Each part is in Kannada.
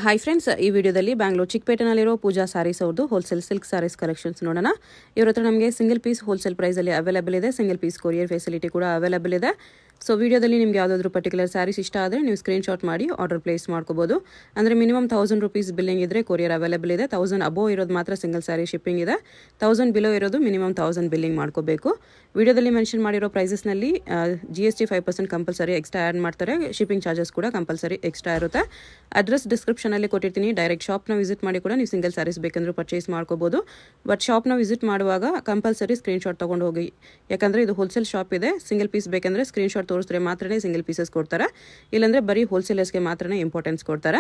ಹಾಯ್ ಫ್ರೆಂಡ್ಸ್, ಈ ವಿಡಿಯೋದಲ್ಲಿ ಬ್ಯಾಂಗ್ಳೂರ್ ಚಿಕ್ಕಪೇಟೆನಲ್ಲಿರೋ ಪೂಜಾ ಸ್ಯಾರೀಸ್ ಅವ್ರದ್ದು ಹೋಲ್ಸೇಲ್ ಸಿಲ್ಕ್ ಸ್ಯಾರೀಸ್ ಕಲೆಕ್ಷನ್ಸ್ ನೋಡೋಣ. ಇವ್ರ ಹತ್ರ ನಮಗೆ ಸಿಂಗಲ್ ಪೀಸ್ ಹೋಲ್ಸೇಲ್ ಪ್ರೈಸಲ್ಲಿ ಅವೈಲೇಬಲ್ ಇದೆ. ಸಿಂಗಲ್ ಪೀಸ್ ಕೊರಿಯರ್ ಫೆಸಿಲಿಟಿ ಕೂಡ ಅವೈಲೇಬಲ್ ಇದೆ. ಸೊ ವಿಡಿಯೋದಲ್ಲಿ ನಿಮ್ಗೆ ಯಾವುದಾದ್ರೂ ಪರ್ಟಿಕ್ಯುಲರ್ ಸ್ಯಾರೀಸ್ ಇಷ್ಟ ಆದರೆ ನೀವು ಸ್ಕ್ರೀನ್ಶಾಟ್ ಮಾಡಿ ಆರ್ಡರ್ ಪ್ಲೇಸ್ ಮಾಡ್ಕೋಬೋದು. ಅಂದರೆ ಮಿನಿಮಮ್ 1000 ರೂಪೀಸ್ ಬಿಲ್ಲಿಂಗ್ ಇದ್ದರೆ ಕೊರಿಯರ್ ಅವೈಲೇಬಲ್ ಇದೆ. 1000 ಅಬೋವ್ ಇರೋದು ಮಾತ್ರ ಸಿಂಗಲ್ ಸ್ಯಾರಿ ಶಿಪ್ಪಿಂಗ್ ಇದೆ. 1000 ಬಿಲೋ ಇರೋದು ಮಿನಿಮಮ್ 1000 ಬಿಲ್ಲಿಂಗ್ ಮಾಡ್ಕೋಬೇಕು. ವಿಡಿಯೋದಲ್ಲಿ ಮೆನ್ಷನ್ ಮಾಡಿರೋ ಪ್ರೈಸಸ್ನಲ್ಲಿ GST 5% ಕಂಪಲ್ಸರಿ ಎಕ್ಸ್ಟ್ರಾ ಆ್ಯಡ್ ಮಾಡ್ತಾರೆ. ಶಿಪ್ಪಿಂಗ್ ಚಾರ್ಜಸ್ ಕೂಡ ಕಂಪಲ್ಸರಿ ಎಕ್ಸ್ಟ್ರಾ ಇರುತ್ತೆ. ಅಡ್ರೆಸ್ ಡಿಸ್ಕ್ರಿಪ್ಷನಲ್ಲಿ ಕೊಟ್ಟಿರ್ತೀನಿ. ಡೈರೆಕ್ಟ್ ಶಾಪ್ನ ವಿಸಿಟ್ ಮಾಡಿ ಕೂಡ ನೀವು ಸಿಂಗಲ್ ಸ್ಯಾರೀಸ್ ಬೇಕಂದ್ರೂ ಪರ್ಚೇಸ್ ಮಾಡ್ಕೋಬೋದು. ಬಟ್ ಶಾಪ್ನ ವಿಸಿಟ್ ಮಾಡುವಾಗ ಕಂಪಲ್ಸರಿ ಸ್ಕ್ರೀನ್ಶಾಟ್ ತೊಗೊಂಡು ಹೋಗಿ, ಯಾಕಂದರೆ ಇದು ಹೋಲ್ಸೇಲ್ ಶಾಪ್ ಇದೆ. ಸಿಂಗಲ್ ಪೀಸ್ ಬೇಕಂದರೆ ಸ್ಕ್ರೀನ್ಶಾಟ್ ತೋರಿಸಿದ್ರೆ ಮಾತ್ರನೇ ಸಿಂಗಲ್ ಪೀಸಸ್ ಕೊಡ್ತಾರೆ. ಇಲ್ಲಾಂದರೆ ಬರೀ ಹೋಲ್ಸೇಲರ್ಸ್ಗೆ ಮಾತ್ರನೇ ಇಂಪಾರ್ಟೆನ್ಸ್ ಕೊಡ್ತಾರೆ.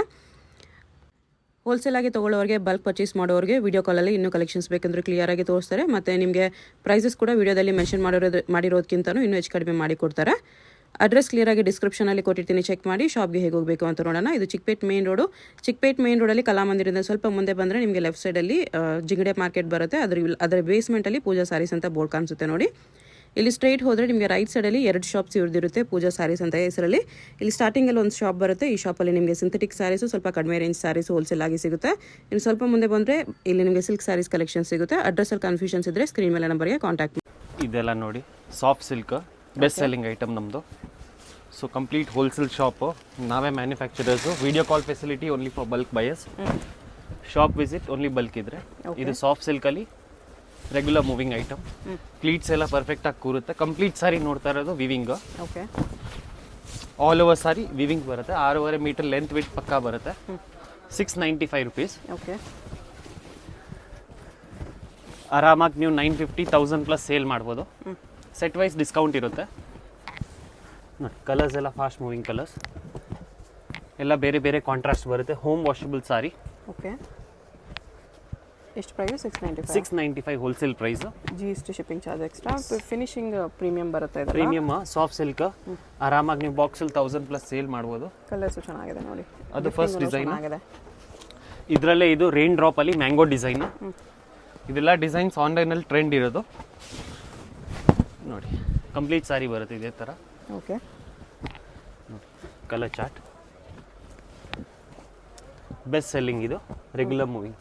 ಹೋಲ್ಸೇಲ್ ಆಗಿ ತೊಗೊಳ್ಳೋರಿಗೆ, ಬಲ್ಕ್ ಪರ್ಚೇಸ್ ಮಾಡೋರಿಗೆ ವಿಡಿಯೋ ಕಾಲಲ್ಲಿ ಇನ್ನೂ ಕಲೆಕ್ಷನ್ಸ್ ಬೇಕಂದ್ರೆ ಕ್ಲಿಯರ್ ಆಗಿ ತೋರಿಸ್ತಾರೆ. ಮತ್ತು ನಿಮಗೆ ಪ್ರೈಸಸ್ ಕೂಡ ವಿಡಿಯೋದಲ್ಲಿ ಮೆನ್ಷನ್ ಮಾಡಿರೋದಕ್ಕಿಂತಲೂ ಇನ್ನೂ ಹೆಚ್ಚು ಕಡಿಮೆ ಮಾಡಿ ಕೊಡ್ತಾರೆ. ಅಡ್ರೆಸ್ ಕ್ಲಿಯರ್ ಆಗಿ ಡಿಸ್ಕ್ರಿಪ್ಷನಲ್ಲಿ ಕೊಟ್ಟಿರ್ತೀನಿ, ಚೆಕ್ ಮಾಡಿ. ಶಾಪ್ಗೆ ಹೇಗೆ ಹೋಗಬೇಕು ಅಂತ ನೋಡೋಣ. ಇದು Chickpet main road. Chickpet main ರೋಡಲ್ಲಿ ಕಲಾಮಂದಿರದಿಂದ ಸ್ವಲ್ಪ ಮುಂದೆ ಬಂದರೆ ನಿಮಗೆ ಲೆಫ್ಟ್ ಸೈಡಲ್ಲಿ ಜಿಂಗಡೆ ಮಾರ್ಕೆಟ್ ಬರುತ್ತೆ. ಅದರ ಬೇಸ್ಮೆಂಟಲ್ಲಿ ಪೂಜಾ ಸ್ಯಾರೀಸ್ ಅಂತ ಬೋರ್ಡ್ ಕಾಣಿಸುತ್ತೆ ನೋಡಿ. ಇಲ್ಲಿ ಸ್ಟ್ರೈಟ್ ಹೋದರೆ ನಿಮಗೆ ರೈಟ್ ಸೈಡಲ್ಲಿ 2 ಶಾಪ್ಸ್ ಇರುತ್ತೆ, ಪೂಜಾ ಸ್ಯಾರೀಸ್ ಅಂತ ಹೆಸರಲ್ಲಿ. ಇಲ್ಲಿ ಸ್ಟಾರ್ಟಿಂಗಲ್ಲಿ ಒಂದು ಶಾಪ್ ಬರುತ್ತೆ. ಈ ಶಾಪಲ್ಲಿ ನಿಮಗೆ ಸಿಂಥೆಟಿಕ್ ಸ್ಯಾರೀಸು, ಸ್ವಲ್ಪ ಕಡಿಮೆ ರೇಂಜ್ ಸ್ಯಾರೀಸು ಹೋಲ್ಸೇಲ್ ಆಗಿ ಸಿಗುತ್ತೆ. ಇನ್ನು ಸ್ವಲ್ಪ ಮುಂದೆ ಬಂದರೆ ಇಲ್ಲಿ ನಿಮಗೆ ಸಿಲ್ಕ್ ಸ್ಯಾರೀಸ್ ಕಲೆಕ್ಷನ್ ಸಿಗುತ್ತೆ. ಅಡ್ರೆಸ್ಸಲ್ಲಿ ಕನ್ಫ್ಯೂಷನ್ಸ್ ಇದ್ದರೆ ಸ್ಕ್ರೀನ್ ಮೇಲೆ ನಂಬರ್ಗೆ ಕಾಂಟ್ಯಾಕ್ಟ್ ಮಾಡಿ. ಇದೆಲ್ಲ ನೋಡಿ, soft silk best selling item ನಮ್ಮದು. ಸೊ ಕಂಪ್ಲೀಟ್ ಹೋಲ್ಸೇಲ್ ಶಾಪು, ನಾವೇ manufacturers. Video call facility only for bulk buyers. Shop visit only bulk ಇದ್ರೆ. ಇದು ಸಾಫ್ಟ್ ಸಿಲ್ಕಲ್ಲಿ ರೆಗ್ಯುಲರ್ ಮೂವಿಂಗ್ ಐಟಮ್. ಪ್ಲೀಟ್ಸ್ ಎಲ್ಲ ಪರ್ಫೆಕ್ಟಾಗಿ ಕೂರುತ್ತೆ. ಕಂಪ್ಲೀಟ್ ಸಾರಿ ನೋಡ್ತಾ ಇರೋದು weaving. All over sari weaving ಬರುತ್ತೆ. 6.5 ಮೀಟರ್ ಲೆಂತ್ ವಿಡ್ತ್ ಪಕ್ಕಾ ಬರುತ್ತೆ. 695 ರೂಪೀಸ್. ಆರಾಮಾಗಿ ನೀವು 950, 1000 ಪ್ಲಸ್ ಸೇಲ್ ಮಾಡ್ಬೋದು. ಸೆಟ್ ವೈಸ್ ಡಿಸ್ಕೌಂಟ್ ಇರುತ್ತೆ. ನೋಡಿ, ಕಲರ್ಸ್ ಎಲ್ಲ ಫಾಸ್ಟ್ ಮೂವಿಂಗ್ ಕಲರ್ಸ್, ಎಲ್ಲ ಬೇರೆ ಬೇರೆ ಕಾಂಟ್ರಾಸ್ಟ್ ಬರುತ್ತೆ. Home washable sari. ಓಕೆ, ಎಷ್ಟು price? 695 wholesale price. GST shipping charge extra. Finishing premium ಬರುತ್ತೆ. Premium soft silk. ಆರಾಮಾಗಿ ನೀವು ಬಾಕ್ಸಲ್ಲಿ 1000 ಪ್ಲಸ್ ಸೇಲ್ ಮಾಡ್ಬೋದು. ಕಲರ್ಸು ಚೆನ್ನಾಗಿದೆ ನೋಡಿ. ಅದು ಫಸ್ಟ್ ಡಿಸೈನ್. ಇದರಲ್ಲೇ ಇದು ರೈನ್ ಡ್ರಾಪ್ ಅಲ್ಲಿ ಮ್ಯಾಂಗೋ ಡಿಸೈನ್. ಇದೆಲ್ಲ ಡಿಸೈನ್ಸ್ ಆನ್ಲೈನಲ್ಲಿ ಟ್ರೆಂಡ್ ಇರೋದು ನೋಡಿ. ಕಂಪ್ಲೀಟ್ ಸಾರಿ ಬರುತ್ತೆ ಇದೇ ಥರ. Okay, colour chart best selling. ಇದು ರೆಗ್ಯುಲರ್ ಮೂವಿಂಗ್.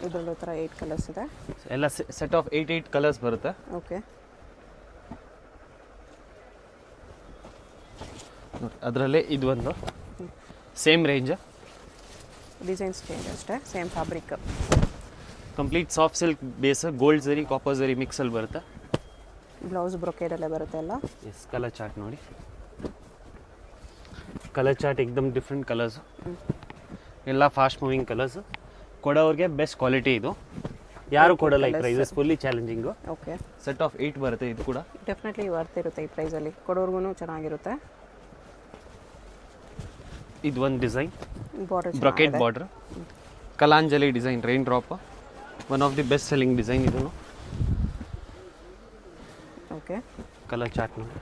ಇದರಲ್ಲಿ ಥರ 8 ಕಲರ್ಸ್ ಇದೆ. ಎಲ್ಲ ಸೆಟ್ ಆಫ್ 8 ಕಲರ್ಸ್ ಬರುತ್ತೆ. ಓಕೆ, ನೋಡಿ ಅದರಲ್ಲೇ ಇದು ಒಂದು ಸೇಮ್ ರೇಂಜ್. ಡಿಸೈನ್ಸ್ ಚೇಂಜ್ ಅಷ್ಟೇ, same fabric. Complete soft silk base, gold ಜರಿ ಕಾಪರ್ ಜರಿ ಮಿಕ್ಸಲ್ಲಿ ಬರುತ್ತೆ. ಬ್ಲೌಸ್ ಬ್ರೊಕೇಡಲ್ಲೇ ಬರುತ್ತೆ ಎಲ್ಲ. ಎಸ್, ಕಲರ್ ಚಾರ್ಟ್ ನೋಡಿ. ಕಲರ್ ಚಾರ್ಟ್ ಏಕ್ದಮ್ ಡಿಫ್ರೆಂಟ್ ಕಲರ್ಸ್, ಎಲ್ಲ ಫಾಸ್ಟ್ ಮೂವಿಂಗ್ ಕಲರ್ಸ್. ಕೊಡೋರಿಗೆ ಬೆಸ್ಟ್ ಕ್ವಾಲಿಟಿ ಇದು. ಯಾರು ಕೊಡಲ್ಲ ಈ prices. Fully challenging. Okay, set of 8 ಬರುತ್ತೆ. ಇದು ಕೂಡ ಡೆಫಿನೆಟ್ಲಿ ವರ್ತ್ ಇರುತ್ತೆ ಈ ಪ್ರೈಸಲ್ಲಿ. ಕೊಡೋರ್ಗು ಚೆನ್ನಾಗಿರುತ್ತೆ. ಇದು ಒಂದು design, brocade border, Kalanjali design, rain drop. One of the best selling design ಇದು. ಓಕೆ, ಕಲರ್ ಚಾರ್ಟ್ ನೋಡಿ.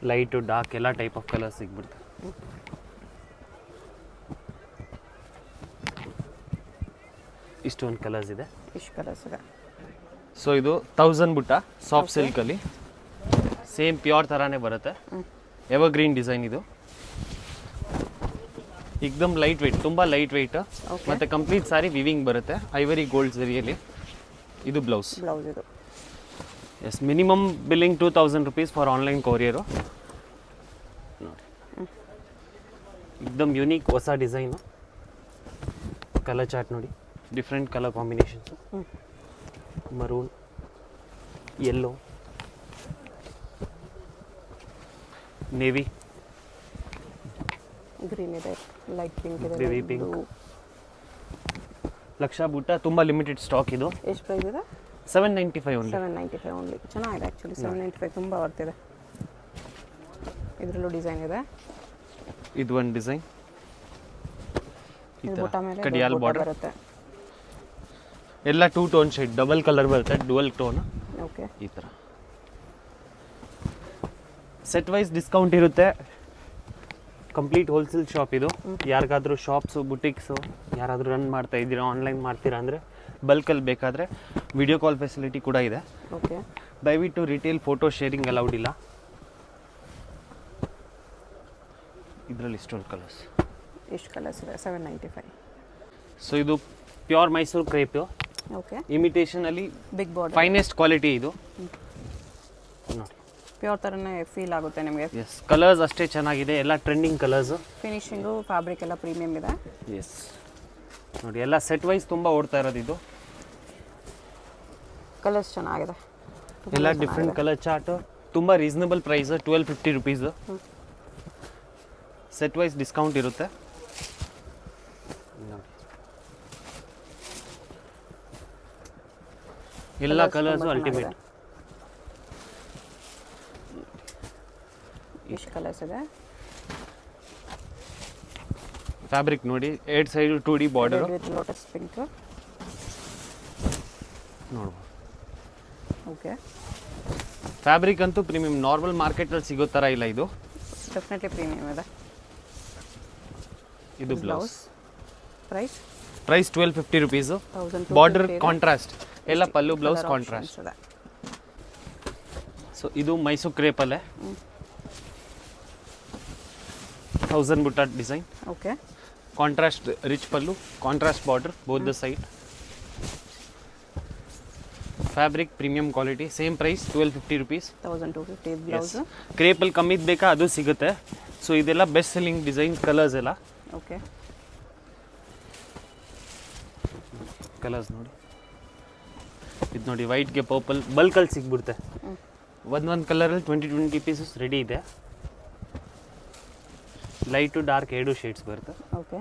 ಲೈಟು ಡಾರ್ಕ್ ಎಲ್ಲ ಟೈಪ್ ಆಫ್ ಕಲರ್ಸ್ ಸಿಗ್ಬಿಡುತ್ತೆ. ಇಷ್ಟೊಂದು ಕಲರ್ಸ್ ಇದೆ. ಇಷ್ಟು ಕಲರ್ಸ್ ಇದೆ. ಸೊ ಇದು 1000 ಬುಟ್ಟ ಸಾಫ್ಟ್ ಸಿಲ್ಕಲ್ಲಿ ಸೇಮ್ ಪ್ಯೂರ್ ಥರಾನೇ ಬರುತ್ತೆ. ಎವರ್ ಗ್ರೀನ್ ಡಿಸೈನ್ ಇದು. ಏಕ್ದಮ್ ಲೈಟ್ ವೆಯ್ಟ್, ತುಂಬ ಲೈಟ್ ವೆಯ್ಟ್. ಮತ್ತು ಕಂಪ್ಲೀಟ್ ಸಾರಿ ವಿವಿಂಗ್ ಬರುತ್ತೆ ಐವರಿ ಗೋಲ್ಡ್ ಜರಿಯಲ್ಲಿ. ಇದು ಬ್ಲೌಸ್. ಇದು yes, minimum billing 2000 rupees for online courier. ನೋಡಿ, ಏಕ್ದಮ್ ಯುನೀಕ್ ಹೊಸ ಡಿಸೈನು. ಕಲರ್ ಚಾರ್ಟ್ ನೋಡಿ, different colour combinations. Maroon, yellow, navy, green ಇದೆ, ಲೈಟ್ ಪಿಂಕ್ ಇದೆ, ಬೇಬಿ ಪಿಂಕ್. ಲಕ್ಷ ಬುಟ್ಟ, ತುಂಬ ಲಿಮಿಟೆಡ್ ಸ್ಟಾಕ್ ಇದು. ಎಷ್ಟು ಪ್ರೈಸ್ ಇದೆ? 795 ಓನ್ಲಿ. 795 ಓನ್ಲಿ. ಚೆನ್ನಾಗಿದೆ ಆ್ಯಕ್ಚುಲಿ. 795 ತುಂಬ ಬರ್ತಿದೆ. ಇದರಲ್ಲೂ ಡಿಸೈನ್ ಇದೆ. ಇದು ಒಂದು ಡಿಸೈನ್. ಬುಟ್ಟ ಮೇಲೆ ಕಡಿಯಾಲ್ ಬಾರ್ಡರ್ ಬರುತ್ತೆ. ಎಲ್ಲ 2 ಟೋನ್ ಶೇಡ್, ಡಬಲ್ ಕಲರ್ ಬರುತ್ತೆ, ಡುವಲ್ ಟೋನ್. ಓಕೆ, ಈ ಥರ ಸೆಟ್ ವೈಸ್ ಡಿಸ್ಕೌಂಟ್ ಇರುತ್ತೆ. ಕಂಪ್ಲೀಟ್ ಹೋಲ್ಸೇಲ್ ಶಾಪ್ ಇದು. ಯಾರಿಗಾದ್ರೂ ಶಾಪ್ಸು, ಬುಟಿಕ್ಸು ಯಾರಾದರೂ ರನ್ ಮಾಡ್ತಾ ಇದ್ದೀರಾ, ಆನ್ಲೈನ್ ಮಾಡ್ತೀರಾ ಅಂದರೆ ಬಲ್ಕಲ್ಲಿ ಬೇಕಾದರೆ ವಿಡಿಯೋ ಕಾಲ್ ಫೆಸಿಲಿಟಿ ಕೂಡ ಇದೆ. ಓಕೆ. ದಯವಿಟ್ಟು ರಿಟೇಲ್ ಫೋಟೋ ಶೇರಿಂಗ್ ಅಲೌಡ್ ಇಲ್ಲ. ಇದರಲ್ಲಿ ಇಷ್ಟೊಂದು ಕಲರ್ಸ್. ಎಷ್ಟು ಕಲರ್ಸ್ ಇದೆ? 795. ಸೊ ಇದು ಪ್ಯೂರ್ ಮೈಸೂರು ಕ್ರೇಪು, ಓಕೆ. ಇಮಿಟೇಷನಲ್ಲಿ ಬಿಗ್ ಬಾರ್ಡರ್, ಫೈನೆಸ್ಟ್ ಕ್ವಾಲಿಟಿ ಇದು. ನೋಡಿ ಪ್ಯೂರ್ ಥರನೇ ಫೀಲ್ ಆಗುತ್ತೆ ನಿಮಗೆ. ಎಸ್, ಕಲರ್ಸ್ ಅಷ್ಟೇ ಚೆನ್ನಾಗಿದೆ, ಎಲ್ಲ ಟ್ರೆಂಡಿಂಗ್ ಕಲರ್ಸು. ಫಿನಿಶಿಂಗು ಫ್ಯಾಬ್ರಿಕ್ ಎಲ್ಲ ಪ್ರೀಮಿಯಮ್ ಇದೆ. ಎಸ್ ನೋಡಿ, ಎಲ್ಲ ಸೆಟ್ ವೈಸ್ ತುಂಬ ಓಡ್ತಾ ಇರೋದು ಇದು. ಕಲರ್ಸ್ ಚೆನ್ನಾಗಿದೆ, ಎಲ್ಲ ಡಿಫ್ರೆಂಟ್ ಕಲರ್ ಚಾರ್ಟು, ತುಂಬ reasonable price, 1250 rupees. Set wise discount ಇರುತ್ತೆ. ಎಲ್ಲ ಕಲರ್ಸು ಅಲ್ಟಿಮೇಟ್. ಎಷ್ಟು ಕಲರ್ಸ್ ಇದೆ? ಫ್ಯಾಬ್ರಿಕ್ ನೋಡಿ, 8 side 2D border with lotus pink. ನೋಡ್ಬೋದು. ಓಕೆ. ಫ್ಯಾಬ್ರಿಕ್ ಅಂತೂ ಪ್ರೀಮಿಯಂ, ನಾರ್ಮಲ್ ಮಾರ್ಕೆಟಲ್ಲಿ ಸಿಗೋ ಥರ ಇಲ್ಲ ಇದು. ಡೆಫಿನೆಟ್ಲಿ ಪ್ರೀಮಿಯಮ್ ಇದೆ. ಇದು blouse. Price 1250 rupees. 1250 border contrast, ಎಲ್ಲ ಪಲ್ಲು ಬ್ಲೌಸ್ ಕಾಂಟ್ರಾಸ್ಟ್. ಸೊ ಇದು ಮೈಸೂರು ಕ್ರೇಪಲ್ಲೇ 1000 ಬುಟ್ಟ design. Okay. Contrast rich pallu, contrast border both the side. Fabric premium quality, same price 1250 rupees. 1250 blouse. ಕ್ರೇಪಲ್ಲಿ ಕಮ್ಮಿದು ಬೇಕಾ ಅದು ಸಿಗುತ್ತೆ. ಸೊ ಇದೆಲ್ಲ ಬೆಸ್ಟ್ ಸೆಲ್ಲಿಂಗ್ ಡಿಸೈನ್ ಕಲರ್ಸ್ ಎಲ್ಲ. ಓಕೆ. ಕಲರ್ಸ್ ನೋಡಿ, ಇದು ನೋಡಿ ವೈಟ್ಗೆ ಪರ್ಪಲ್ ಬಲ್ಕಲ್ಲಿ ಸಿಗ್ಬಿಡುತ್ತೆ. ಒಂದೊಂದು ಕಲರಲ್ಲಿ 20 ಪೀಸಸ್ ರೆಡಿ ಇದೆ. ಲೈಟ್ ಟು ಡಾರ್ಕ್ 2 ಶೇಡ್ಸ್ ಬರುತ್ತೆ. ಓಕೆ.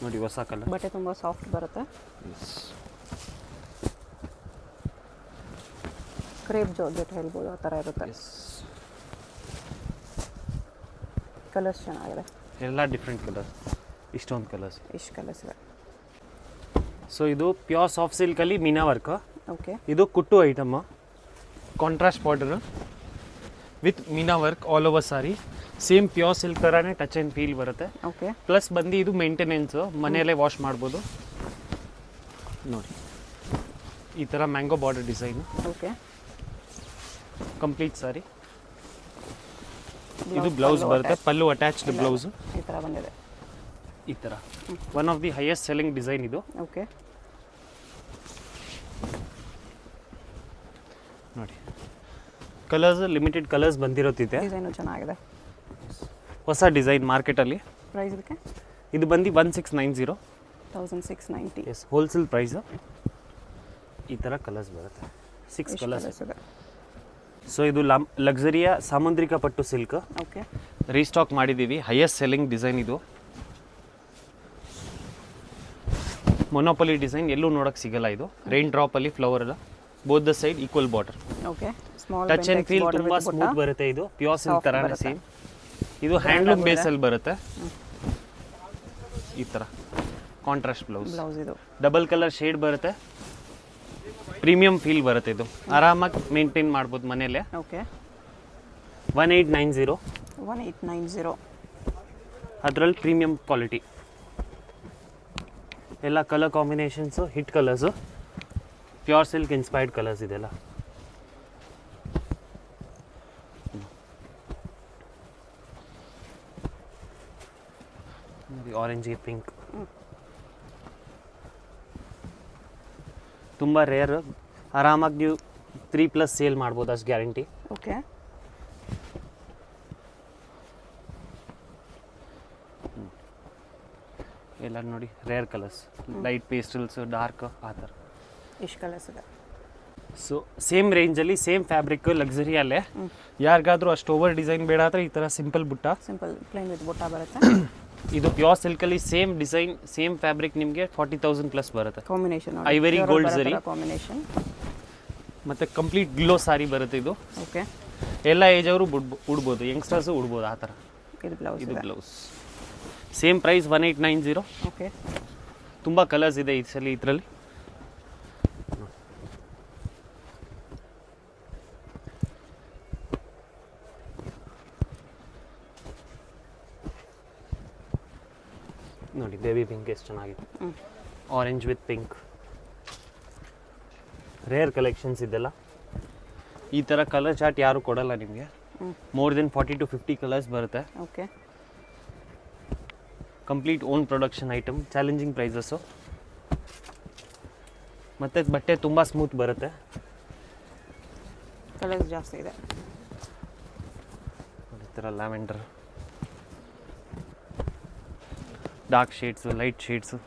ನೋಡಿ ಹೊಸ ಕಲರ್. ಬಟ್ಟೆ ತುಂಬ ಸಾಫ್ಟ್ ಬರುತ್ತೆ. ಕ್ರೇಪ್ ಜಾರ್ಜೆಟ್ ಹೇಳ್ಬೋದು, ಆ ಥರ ಇರುತ್ತೆ. ಕಲರ್ಸ್ ಚೆನ್ನಾಗಿದೆ, ಎಲ್ಲ ಡಿಫ್ರೆಂಟ್ ಕಲರ್ಸ್. ಇಷ್ಟೊಂದು ಕಲರ್ಸ್. ಇಷ್ಟು ಕಲರ್ಸ್ ಇದೆ. ಸೊ ಇದು ಪ್ಯೂರ್ ಸಾಫ್ಟ್ ಸಿಲ್ಕಲ್ಲಿ ಮೀನಾ ವರ್ಕ್. ಓಕೆ. ಇದು ಕುಟ್ಟು item, contrast border with meena work all over sari. Same pure silk ಥರನೇ ಟಚ್ ಆ್ಯಂಡ್ ಫೀಲ್ ಬರುತ್ತೆ. ಓಕೆ. ಪ್ಲಸ್ ಬಂದು ಇದು ಮೇಂಟೆನೆನ್ಸು, ಮನೆಯಲ್ಲೇ ವಾಶ್ ಮಾಡ್ಬೋದು. ನೋಡಿ ಈ ಥರ mango border design. Okay. Complete sari. ಇದು ಬ್ಲೌಸ್ ಬರುತ್ತೆ, ಪಲ್ಲು ಅಟ್ಯಾಚ್ಡ್ ಬ್ಲೌಸು ಈ ಥರ ಬಂದಿದೆ. ಈ ಥರ one of the highest selling design ಇದು. ಓಕೆ. ನೋಡಿ ಕಲರ್ಸ್ ಲಿಮಿಟೆಡ್ ಕಲರ್ಸ್ ಬಂದಿರೋತಿದೆ. ಡಿಸೈನು ಚೆನ್ನಾಗಿದೆ, ಹೊಸ ಡಿಸೈನ್ ಮಾರ್ಕೆಟಲ್ಲಿ. ಪ್ರೈಸ್ ಇದಕ್ಕೆ? ಇದು ಬಂದು 1690. 1690. Yes, wholesale price. ಈ ಥರ ಕಲರ್ಸ್ ಬರುತ್ತೆ, 6 ಕಲರ್ಸ್ ಇದೆ. ಸೊ ಇದು ಲಕ್ಸರಿಯ ಸಾಮುದ್ರಿಕ ಪಟ್ಟು ಸಿಲ್ಕ್. ಓಕೆ. ರೀಸ್ಟಾಕ್ ಮಾಡಿದ್ದೀವಿ, ಹೈಯೆಸ್ಟ್ ಸೆಲ್ಲಿಂಗ್ ಡಿಸೈನ್ ಇದು. ಮೊನೋಪಲಿ ಡಿಸೈನ್ ಎಲ್ಲೂ ನೋಡೋಕ್ಕೆ ಸಿಗಲ್ಲ ಇದು. ರೈನ್ ಡ್ರಾಪಲ್ಲಿ ಫ್ಲವರ್ ಎಲ್ಲ, both the side equal border. Okay. Small touch and feel ತುಂಬ ಸ್ಮೂತ್ ಬರುತ್ತೆ. ಇದು ಪ್ಯೂರ್ ಸಿಲ್ಕ್ ಥರನೇ ಸೇಮ್. ಇದು ಹ್ಯಾಂಡ್ಲೂಮ್ ಬೇಸಲ್ಲಿ ಬರುತ್ತೆ. ಈ ಥರ ಕಾಂಟ್ರಾಸ್ಟ್ ಬ್ಲೌಸ್. ಇದು ಡಬಲ್ ಕಲರ್ ಶೇಡ್ ಬರುತ್ತೆ, ಪ್ರೀಮಿಯಂ ಫೀಲ್ ಬರುತ್ತೆ. ಇದು ಆರಾಮಾಗಿ ಮೇಂಟೈನ್ ಮಾಡ್ಬೋದು ಮನೇಲೆ. ಓಕೆ. 1890. 1890. ಅದರಲ್ಲಿ ಪ್ರೀಮಿಯಂ ಕ್ವಾಲಿಟಿ. ಎಲ್ಲ colour combinations hit colours, pure silk inspired colours ಇದೆಲ್ಲ. ಆರೆಂಜಿ ಪಿಂಕ್ ತುಂಬ ರೇರ್. ಆರಾಮಾಗಿ ನೀವು 3+ ಸೇಲ್ ಮಾಡ್ಬೋದು, ಅಷ್ಟು ಗ್ಯಾರಂಟಿ. ಓಕೆ. ಎಲ್ಲ ನೋಡಿ rare colours, light pastels, dark, ಆ ಥರ. ಇಷ್ಟು ಕಲರ್ಸ್ ಇದೆ. ಸೊ ಸೇಮ್ ರೇಂಜಲ್ಲಿ ಸೇಮ್ ಫ್ಯಾಬ್ರಿಕ್ ಲಕ್ಸರಿಯಲ್ಲೇ. ಯಾರಿಗಾದ್ರೂ ಅಷ್ಟು ಓವರ್ ಡಿಸೈನ್ ಬೇಡ ಆದರೆ ಈ ಥರ ಸಿಂಪಲ್ ಬುಟ್ಟ, ಸಿಂಪಲ್ ಪ್ಲೇನ್ ವಿತ್ ಬುಟ್ಟ ಬರುತ್ತೆ. ಇದು ಪ್ಯೂರ್ ಸಿಲ್ಕಲ್ಲಿ ಸೇಮ್ ಡಿಸೈನ್ ಸೇಮ್ ಫ್ಯಾಬ್ರಿಕ್ ನಿಮಗೆ 40,000+ ಬರುತ್ತೆ. Combination ivory gold zari combination, ಮತ್ತು ಕಂಪ್ಲೀಟ್ ಗ್ಲೋ ಸಾರಿ ಬರುತ್ತೆ ಇದು. ಓಕೆ. ಎಲ್ಲ ಏಜ್ ಅವರು ಉಡ್ಬೋದು, ಯಂಗ್ಸ್ಟರ್ಸು ಉಡ್ಬೋದು ಆ ಥರ. ಇದು ಬ್ಲೌಸ್. ಇದು ಬ್ಲೌಸ್. Same price 1890. ಓಕೆ. ತುಂಬ ಕಲರ್ಸ್ ಇದೆ ಈ ಸಲ ಇದರಲ್ಲಿ. ನೋಡಿ ಬೇಬಿ ಪಿಂಕ್ ಎಷ್ಟು ಚೆನ್ನಾಗಿದೆ. Orange with pink. Rare collections ಇದೆಲ್ಲ. ಈ ಥರ ಕಲರ್ ಚಾರ್ಟ್ ಯಾರು ಕೊಡಲ್ಲ ನಿಮಗೆ. ಮೋರ್ ದೆನ್ 40 to 50 ಕಲರ್ಸ್ ಬರುತ್ತೆ. Okay. Complete own production item, challenging prices. ಮತ್ತು ಬಟ್ಟೆ ತುಂಬ ಸ್ಮೂತ್ ಬರುತ್ತೆ. ಕಲರ್ಸ್ ಜಾಸ್ತಿ ಇದೆ. ಈ ಥರ lavender, dark shades, light shades.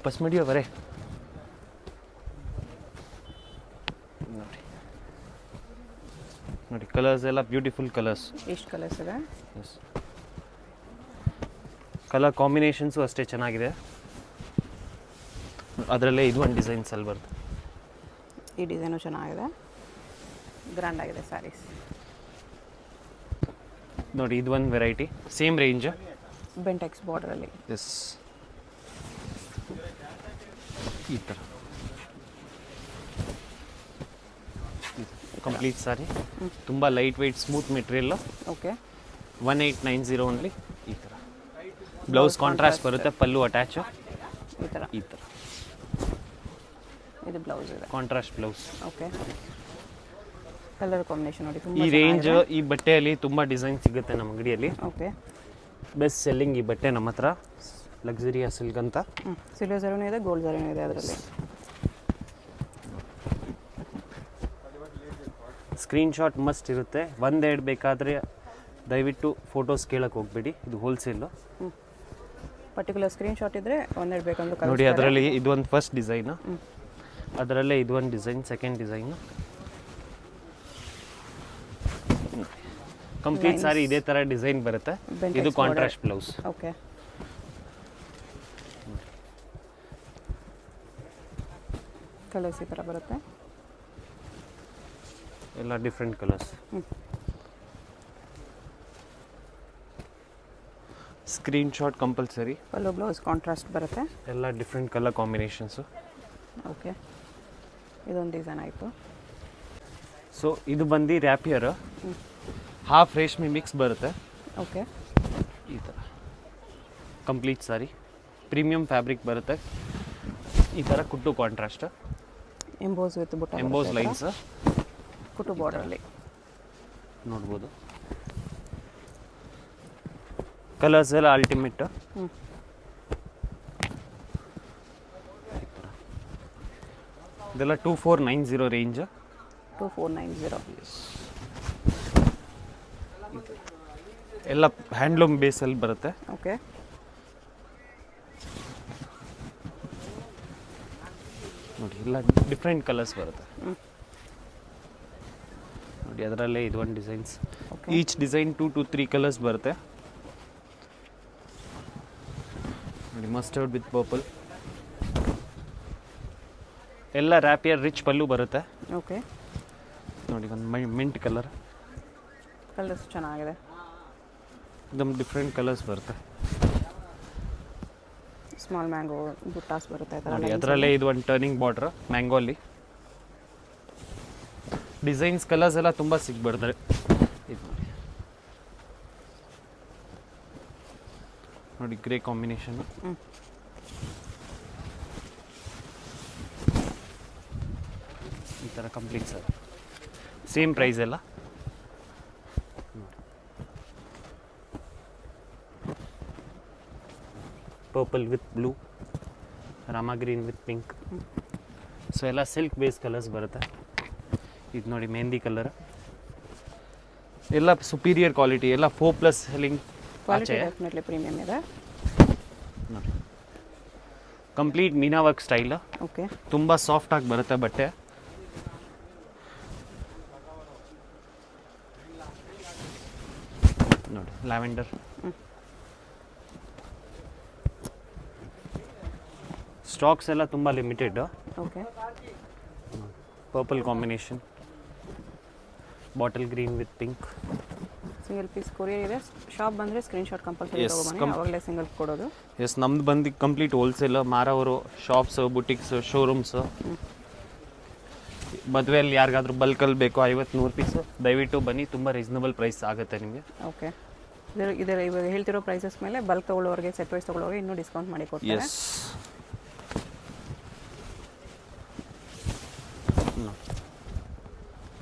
ಪಸ್ಮಡಿಯೋ ಬರೇ ನೋಡಿ ನೋಡಿ, ಕಲರ್ಸ್ ಎಲ್ಲ ಬ್ಯೂಟಿಫುಲ್ ಕಲರ್ಸ್. ಎಷ್ಟು ಕಲರ್ಸ್ ಇದೆ? ಎಸ್, ಕಲರ್ ಕಾಂಬಿನೇಷನ್ಸು ಅಷ್ಟೇ ಚೆನ್ನಾಗಿದೆ. ಅದರಲ್ಲೇ ಇದು ಒಂದು ಡಿಸೈನ್ಸ್ ಅಲ್ಲಿ ಬರುತ್ತೆ. ಈ ಡಿಸೈನು ಚೆನ್ನಾಗಿದೆ, ಗ್ರ್ಯಾಂಡ್ ಆಗಿದೆ ಸ್ಯಾರೀಸ್. ನೋಡಿ ಇದು ಒಂದು ವೆರೈಟಿ, ಸೇಮ್ ರೇಂಜ್. ಬೆಂಟೆಕ್ಸ್ ಬಾರ್ಡರಲ್ಲಿ. ಎಸ್, ಈ ಥರ ಕಂಪ್ಲೀಟ್ ಸಾರಿ, ತುಂಬ light weight smooth material. Okay. 1890 only. ಈ ಥರ ಬ್ಲೌಸ್ ಕಾಂಟ್ರಾಸ್ಟ್ ಬರುತ್ತೆ, ಪಲ್ಲು ಅಟ್ಯಾಚು. ಈ ಥರ ಇದು ಬ್ಲೌಸ್ ಇದೆ, contrast blouse. Okay. Colour combination ನೋಡಿ, ಈ ರೇಂಜ್ ಈ ಬಟ್ಟೆಯಲ್ಲಿ ತುಂಬ ಡಿಸೈನ್ ಸಿಗುತ್ತೆ ನಮ್ಮ ಅಂಗಡಿಯಲ್ಲಿ. ಓಕೆ. ಬೆಸ್ಟ್ ಸೆಲ್ಲಿಂಗ್ ಈ ಬಟ್ಟೆ ನಮ್ಮ ಹತ್ರ, ಲಕ್ಸುರಿಯಾ ಸಿಲ್ಕ್ ಅಂತ. ಸಿಲ್ವರ್ ಜರಿನೂ ಇದೆ, ಗೋಲ್ಡ್ ಜರಿನೂ ಇದೆ ಅದರಲ್ಲಿ. ಸ್ಕ್ರೀನ್ಶಾಟ್ ಮಸ್ಟ್ ಇರುತ್ತೆ. ಒಂದೆರಡು ಬೇಕಾದರೆ ದಯವಿಟ್ಟು ಫೋಟೋಸ್ ಕೇಳಕ್ಕೆ ಹೋಗ್ಬೇಡಿ, ಇದು ಹೋಲ್ಸೇಲು. ಪರ್ಟಿಕ್ಯುಲರ್ ಸ್ಕ್ರೀನ್ಶಾಟ್ ಇದ್ದರೆ ಒಂದೆರಡು ಬೇಕಂದ್ರೆ ನೋಡಿ, ಅದರಲ್ಲಿ ಇದು ಒಂದು ಫಸ್ಟ್ ಡಿಸೈನು, ಅದರಲ್ಲೇ ಇದು ಒಂದು ಡಿಸೈನ್, ಸೆಕೆಂಡ್ ಡಿಸೈನು. ಕಂಪ್ಲೀಟ್ ಸಾರಿ ಇದೇ ಥರ ಡಿಸೈನ್ ಬರುತ್ತೆ. ಇದು ಕಾಂಟ್ರಾಸ್ಟ್ ಬ್ಲೌಸ್. ಓಕೆ. ಕಲರ್ಸ್ ಈ ಥರ ಬರುತ್ತೆ, ಎಲ್ಲ different colours. Screenshot compulsory. Pallu blouse contrast ಬರುತ್ತೆ, ಎಲ್ಲ ಡಿಫ್ರೆಂಟ್ ಕಲರ್ ಕಾಂಬಿನೇಷನ್ಸು. ಓಕೆ. ಇದೊಂದು ಡಿಸೈನ್ ಆಯಿತು. ಸೊ ಇದು ಬಂದು ರ್ಯಾಪಿಯರ್, ಹಾಫ್ ರೇಷ್ಮೆ ಮಿಕ್ಸ್ ಬರುತ್ತೆ. ಓಕೆ. ಈ ಥರ ಕಂಪ್ಲೀಟ್ ಸಾರಿ, ಪ್ರೀಮಿಯಂ ಫ್ಯಾಬ್ರಿಕ್ ಬರುತ್ತೆ. ಈ ಥರ ಕುಟ್ಟು ಕಾಂಟ್ರಾಸ್ಟ್, ಎಂಬೋಸ್ ವಿತ್ ಬುಟ್ಟ, ಎಂಬೋಸ್ ಲೈನ್ಸ್, ಕುಟ್ಟು ಬಾರ್ಡರಲ್ಲಿ ನೋಡ್ಬೋದು. ಕಲರ್ಸ್ ಎಲ್ಲ ಅಲ್ಟಿಮೇಟ್. ಇದೆಲ್ಲ 2490 ರೇಂಜ್. 2490. ಎಲ್ಲ ಹ್ಯಾಂಡ್ಲೂಮ್ ಬೇಸಲ್ಲಿ ಬರುತ್ತೆ. ಓಕೆ. ನೋಡಿ, ಎಲ್ಲ ಡಿಫ್ರೆಂಟ್ ಕಲರ್ಸ್ ಬರುತ್ತೆ. ನೋಡಿ, ಅದರಲ್ಲೇ ಇದು ಒಂದು designs. Each design 2 to 3 colours ಬರುತ್ತೆ. ನೋಡಿ, ಮಸ್ಟರ್ಡ್ ವಿತ್ ಪರ್ಪಲ್, ಎಲ್ಲ ರ್ಯಾಪಿಯರ್ ರಿಚ್ ಪಲ್ಲು ಬರುತ್ತೆ. ಓಕೆ. ನೋಡಿ, ಒಂದು ಮಿಂಟ್ ಕಲರ್. ಕಲರ್ಸ್ ಚೆನ್ನಾಗಿದೆ, ಇದೊಂದು ಡಿಫ್ರೆಂಟ್ ಕಲರ್ಸ್ ಬರುತ್ತೆ. ಸ್ಮಾಲ್ ಮ್ಯಾಂಗೋ ಬುಟ್ಟಾಸ್ ಬರುತ್ತೆ. ನೋಡಿ, ಅದರಲ್ಲೇ ಇದು ಒಂದು ಟರ್ನಿಂಗ್ ಬಾರ್ಡ್ರ್ ಮ್ಯಾಂಗೋಲ್ಲಿ. ಡಿಸೈನ್ಸ್ ಕಲರ್ಸ್ ಎಲ್ಲ ತುಂಬ ಸಿಗ್ಬಿಡ್ತಾರೆ. ಇದು ನೋಡಿ, ನೋಡಿ ಗ್ರೇ ಕಾಂಬಿನೇಷನ್. ಈ ಥರ ಕಂಪ್ಲೀಟ್ ಸರ್, ಸೇಮ್ ಪ್ರೈಸ್ ಎಲ್ಲ. Purple with blue, Rama green with pink. So ಎಲ್ಲ ಸಿಲ್ಕ್ ಬೇಸ್ ಕಲರ್ಸ್ ಬರುತ್ತೆ. ಇದು ನೋಡಿ, ಮೆಹಂದಿ ಕಲರ್. ಎಲ್ಲ ಸುಪೀರಿಯರ್ ಕ್ವಾಲಿಟಿ, ಎಲ್ಲ 4+ ಸೆಲ್ಲಿಂಗ್. ಕ್ವಾಲಿಟಿ ಡೆಫಿನೆಟ್ಲಿ ಪ್ರೀಮಿಯಂ ಇದೆ. ನೋಡಿ, complete meena work style. Okay. ತುಂಬ ಸಾಫ್ಟ್ ಆಗಿ ಬರುತ್ತೆ ಬಟ್ಟೆ. ನೋಡಿ, ಲ್ಯಾವೆಂಡರ್. ಸ್ಟಾಕ್ಸ್ ಎಲ್ಲ ತುಂಬ limited. Okay. Purple combination, bottle green with pink. Single piece courier ಇದೆ. ಶಾಪ್ ಬಂದರೆ ಸ್ಕ್ರೀನ್ಶಾಟ್ ಕಂಪಲ್ಸರಿ ತಗೊಬನ್ನಿ, ಅವಾಗಲೇ ಸಿಂಗಲ್ ಕೊಡೋದು. ಎಸ್, ನಮ್ದು ಬಂದು ಕಂಪ್ಲೀಟ್ ಹೋಲ್ಸೇಲ್. ಮಾರೋರು ಶಾಪ್ಸ್, ಬುಟಿಕ್ಸ್, ಶೋರೂಮ್ಸ್. ಮದುವೆಯಲ್ಲಿ ಯಾರಿಗಾದ್ರೂ ಬಲ್ಕಲ್ಲಿ ಬೇಕು 50-100 ಪೀಸು, ದಯವಿಟ್ಟು ಬನ್ನಿ, ತುಂಬ ರೀಸನಬಲ್ ಪ್ರೈಸ್ ಆಗುತ್ತೆ ನಿಮಗೆ. ಓಕೆ. ಇದರ ಇವಾಗ ಹೇಳ್ತಿರೋ ಪ್ರೈಸಸ್ ಮೇಲೆ ಬಲ್ಕ್ ತೊಗೊಳ್ಳೋರಿಗೆ ಸೆಟ್ ವೈಸ್ ತೊಗೊಳ್ಳೋರಿಗೆ ಇನ್ನೂ ಡಿಸ್ಕೌಂಟ್ ಮಾಡಿ ಕೊಡ್ತಾರೆ. ಎಸ್,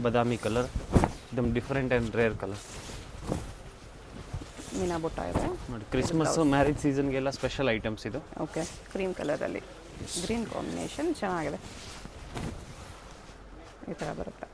ಬಾದಾಮಿ ಕಲರ್, एकदम ಡಿಫ್ರೆಂಟ್ ಆ್ಯಂಡ್ ರೇರ್ ಕಲರ್ ಮೀನಾ ಬುಟ್ಟ ಇದೆ ನೋಡಿ. ಕ್ರಿಸ್ಮಸ್ ಮ್ಯಾರೇಜ್ ಸೀಸನ್ಗೆಲ್ಲ ಸ್ಪೆಷಲ್ ಐಟಮ್ಸ್ ಇದು. ಓಕೆ, ಕ್ರೀಮ್ ಕಲರಲ್ಲಿ ಗ್ರೀನ್ ಕಾಂಬಿನೇಷನ್ ಚೆನ್ನಾಗಿದೆ, ಈ ಥರ ಬರುತ್ತೆ.